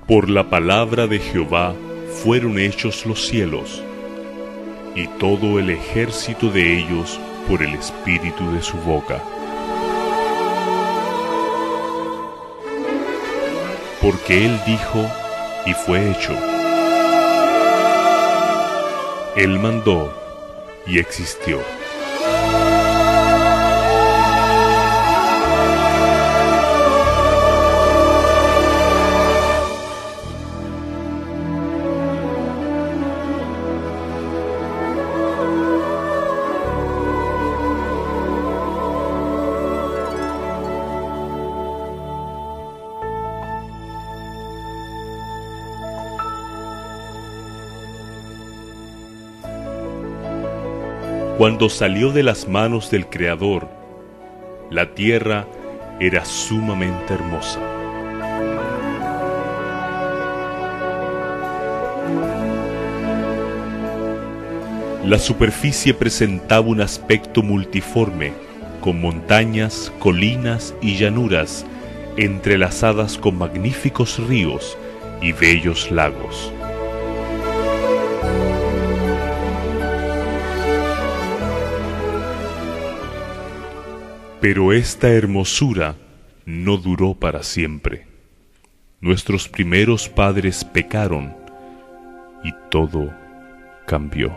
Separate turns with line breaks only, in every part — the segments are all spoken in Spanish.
Por la palabra de Jehová fueron hechos los cielos, y todo el ejército de ellos por el espíritu de su boca. Porque Él dijo, y fue hecho. Él mandó, y existió. Cuando salió de las manos del Creador, la tierra era sumamente hermosa. La superficie presentaba un aspecto multiforme, con montañas, colinas y llanuras, entrelazadas con magníficos ríos y bellos lagos. Pero esta hermosura no duró para siempre. Nuestros primeros padres pecaron y todo cambió.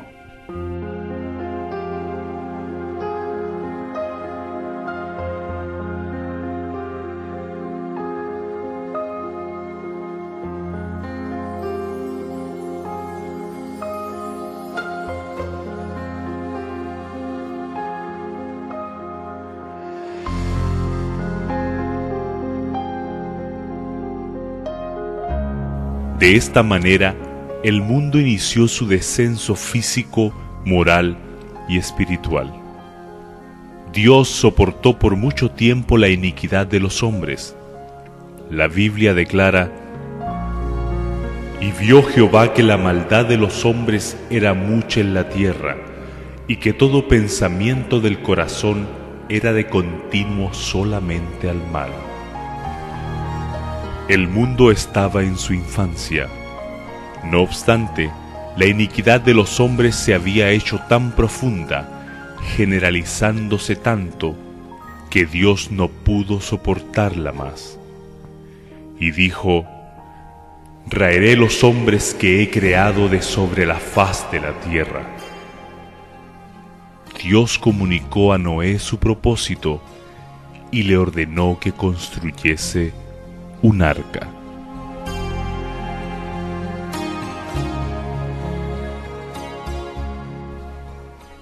De esta manera, el mundo inició su descenso físico, moral y espiritual. Dios soportó por mucho tiempo la iniquidad de los hombres. La Biblia declara: "Y vio Jehová que la maldad de los hombres era mucha en la tierra, y que todo pensamiento del corazón era de continuo solamente al mal". El mundo estaba en su infancia. No obstante, la iniquidad de los hombres se había hecho tan profunda, generalizándose tanto, que Dios no pudo soportarla más. Y dijo: "Raeré los hombres que he creado de sobre la faz de la tierra". Dios comunicó a Noé su propósito y le ordenó que construyese un arca.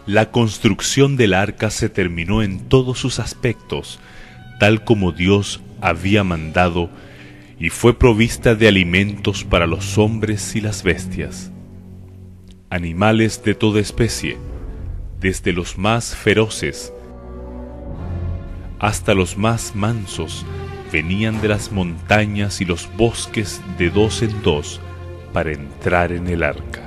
La construcción del arca se terminó en todos sus aspectos, tal como Dios había mandado, y fue provista de alimentos para los hombres y las bestias. Animales de toda especie, desde los más feroces hasta los más mansos, venían de las montañas y los bosques de dos en dos para entrar en el arca.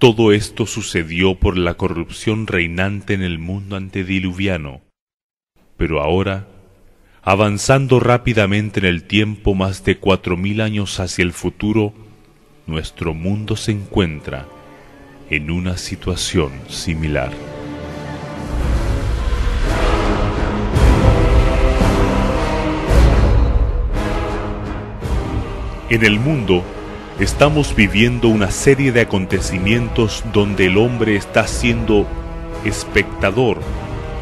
Todo esto sucedió por la corrupción reinante en el mundo antediluviano. Pero ahora, avanzando rápidamente en el tiempo más de 4000 años hacia el futuro, nuestro mundo se encuentra en una situación similar. En el mundo estamos viviendo una serie de acontecimientos donde el hombre está siendo espectador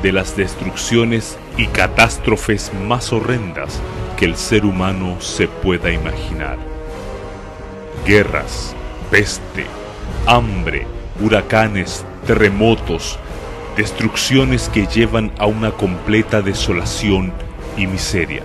de las destrucciones y catástrofes más horrendas que el ser humano se pueda imaginar. Guerras, peste, hambre, huracanes, terremotos, destrucciones que llevan a una completa desolación y miseria.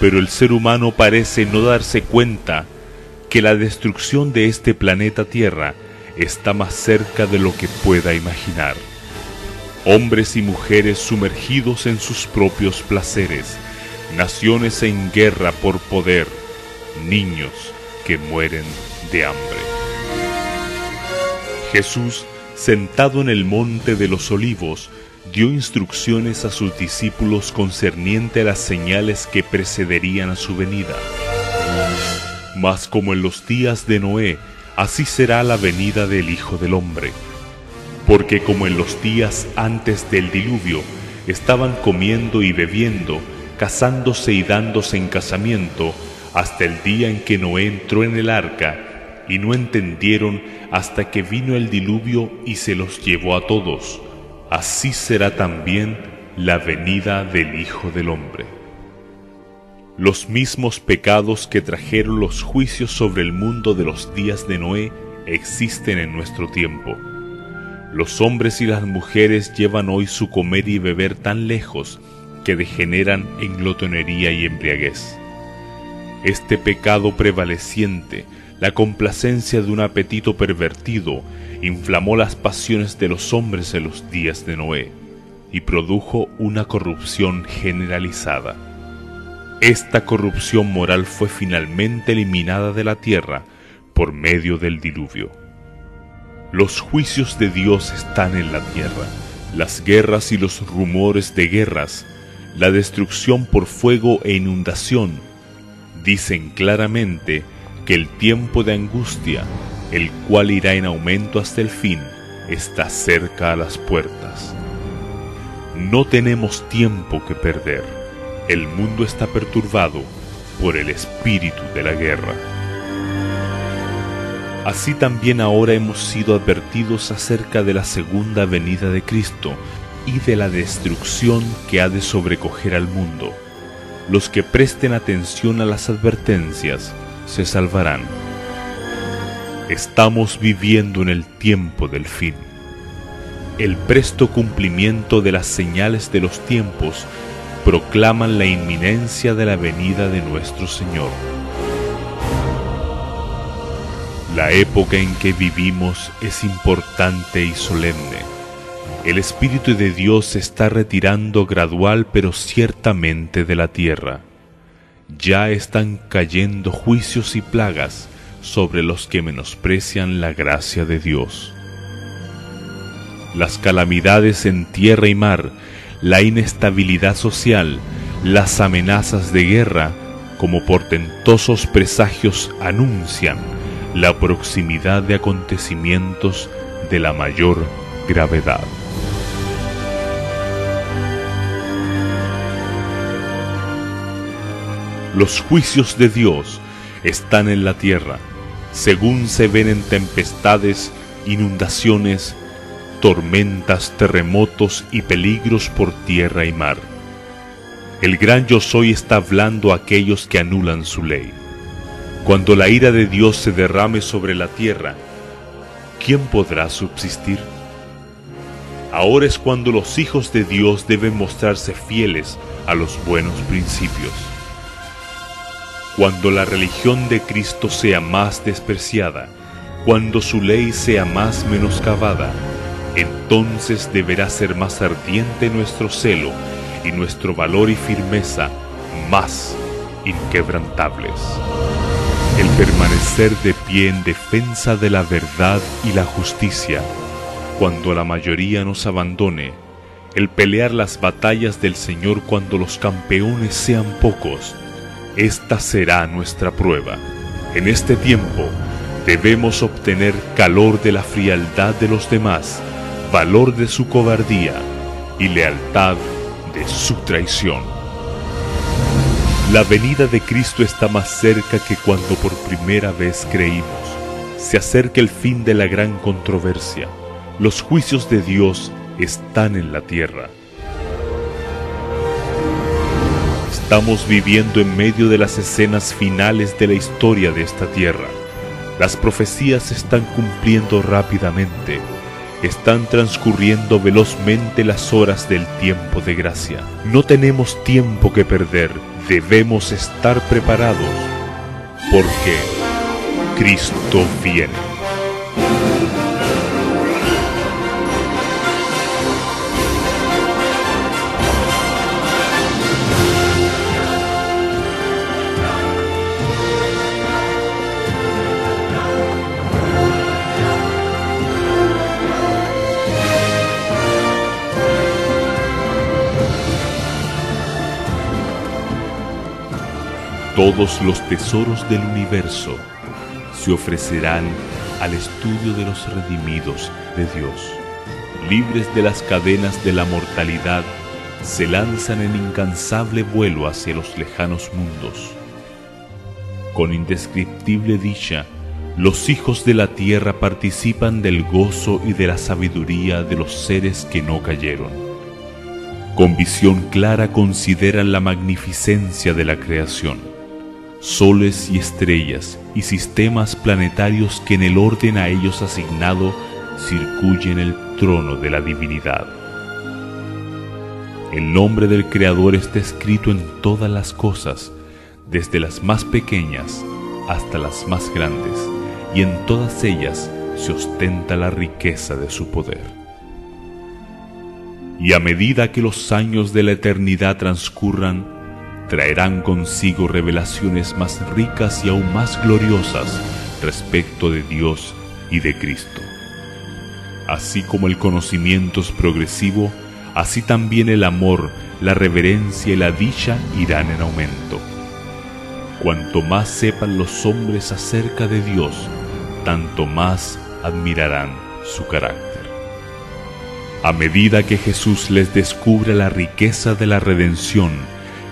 Pero el ser humano parece no darse cuenta que la destrucción de este planeta Tierra está más cerca de lo que pueda imaginar. Hombres y mujeres sumergidos en sus propios placeres, naciones en guerra por poder, niños que mueren de hambre. Jesús, sentado en el monte de los Olivos, dio instrucciones a sus discípulos concerniente a las señales que precederían a su venida. Mas como en los días de Noé, así será la venida del Hijo del Hombre. Porque como en los días antes del diluvio, estaban comiendo y bebiendo, casándose y dándose en casamiento, hasta el día en que Noé entró en el arca, y no entendieron hasta que vino el diluvio y se los llevó a todos. Así será también la venida del Hijo del Hombre. Los mismos pecados que trajeron los juicios sobre el mundo de los días de Noé existen en nuestro tiempo. Los hombres y las mujeres llevan hoy su comer y beber tan lejos que degeneran en glotonería y embriaguez. Este pecado prevaleciente, la complacencia de un apetito pervertido, inflamó las pasiones de los hombres en los días de Noé y produjo una corrupción generalizada. Esta corrupción moral fue finalmente eliminada de la tierra por medio del diluvio. Los juicios de Dios están en la tierra, las guerras y los rumores de guerras, la destrucción por fuego e inundación, dicen claramente que el tiempo de angustia, el cual irá en aumento hasta el fin, está cerca a las puertas. No tenemos tiempo que perder. El mundo está perturbado por el espíritu de la guerra. Así también ahora hemos sido advertidos acerca de la segunda venida de Cristo y de la destrucción que ha de sobrecoger al mundo. Los que presten atención a las advertencias se salvarán. Estamos viviendo en el tiempo del fin. El presto cumplimiento de las señales de los tiempos proclaman la inminencia de la venida de nuestro Señor. La época en que vivimos es importante y solemne. El Espíritu de Dios se está retirando gradual pero ciertamente de la tierra. Ya están cayendo juicios y plagas sobre los que menosprecian la gracia de Dios. Las calamidades en tierra y mar, la inestabilidad social, las amenazas de guerra, como portentosos presagios anuncian la proximidad de acontecimientos de la mayor gravedad. Los juicios de Dios están en la tierra, según se ven en tempestades, inundaciones, tormentas, terremotos y peligros por tierra y mar. El gran Yo Soy está hablando a aquellos que anulan su ley. Cuando la ira de Dios se derrame sobre la tierra, ¿quién podrá subsistir? Ahora es cuando los hijos de Dios deben mostrarse fieles a los buenos principios. Cuando la religión de Cristo sea más despreciada, cuando su ley sea más menoscabada, entonces deberá ser más ardiente nuestro celo y nuestro valor y firmeza más inquebrantables. El permanecer de pie en defensa de la verdad y la justicia, cuando la mayoría nos abandone, el pelear las batallas del Señor cuando los campeones sean pocos, esta será nuestra prueba. En este tiempo debemos obtener calor de la frialdad de los demás, valor de su cobardía y lealtad de su traición. La venida de Cristo está más cerca que cuando por primera vez creímos. Se acerca el fin de la gran controversia. Los juicios de Dios están en la tierra. Estamos viviendo en medio de las escenas finales de la historia de esta tierra. Las profecías se están cumpliendo rápidamente. Están transcurriendo velozmente las horas del tiempo de gracia. No tenemos tiempo que perder. Debemos estar preparados, porque Cristo viene. Todos los tesoros del universo se ofrecerán al estudio de los redimidos de Dios. Libres de las cadenas de la mortalidad, se lanzan en incansable vuelo hacia los lejanos mundos. Con indescriptible dicha, los hijos de la tierra participan del gozo y de la sabiduría de los seres que no cayeron. Con visión clara consideran la magnificencia de la creación. Soles y estrellas y sistemas planetarios que en el orden a ellos asignado circuyen el trono de la divinidad. El nombre del Creador está escrito en todas las cosas, desde las más pequeñas hasta las más grandes, y en todas ellas se ostenta la riqueza de su poder. Y a medida que los años de la eternidad transcurran, traerán consigo revelaciones más ricas y aún más gloriosas respecto de Dios y de Cristo. Así como el conocimiento es progresivo, así también el amor, la reverencia y la dicha irán en aumento. Cuanto más sepan los hombres acerca de Dios, tanto más admirarán su carácter. A medida que Jesús les descubra la riqueza de la redención,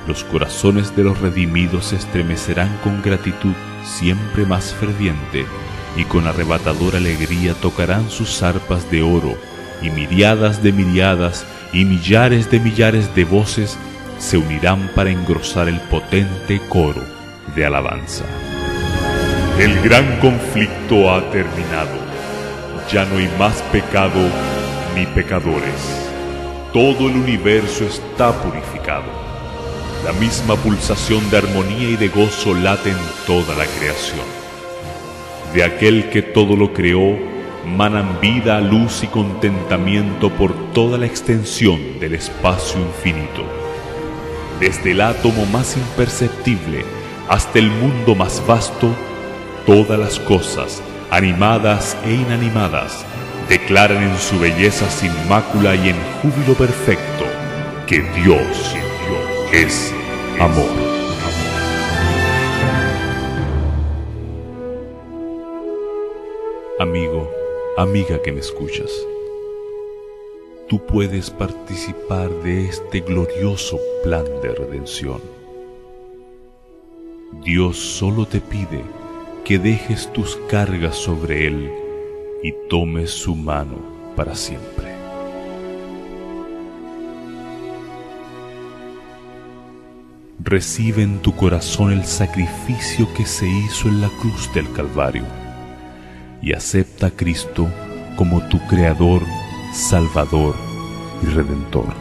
los corazones de los redimidos se estremecerán con gratitud siempre más ferviente, y con arrebatadora alegría tocarán sus arpas de oro, y miriadas de miriadas y millares de voces se unirán para engrosar el potente coro de alabanza. El gran conflicto ha terminado. Ya no hay más pecado ni pecadores. Todo el universo está purificado. La misma pulsación de armonía y de gozo late en toda la creación. De aquel que todo lo creó, manan vida, luz y contentamiento por toda la extensión del espacio infinito. Desde el átomo más imperceptible hasta el mundo más vasto, todas las cosas, animadas e inanimadas, declaran en su belleza sin mácula y en júbilo perfecto que Dios es amor. Amigo, amiga que me escuchas, tú puedes participar de este glorioso plan de redención. Dios solo te pide que dejes tus cargas sobre Él y tomes su mano para siempre. Recibe en tu corazón el sacrificio que se hizo en la cruz del Calvario y acepta a Cristo como tu Creador, Salvador y Redentor.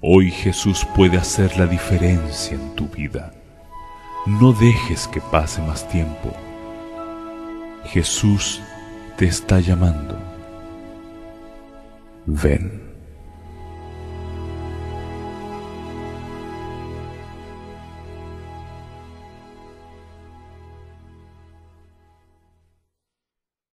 Hoy Jesús puede hacer la diferencia en tu vida. No dejes que pase más tiempo. Jesús te está llamando. Ven.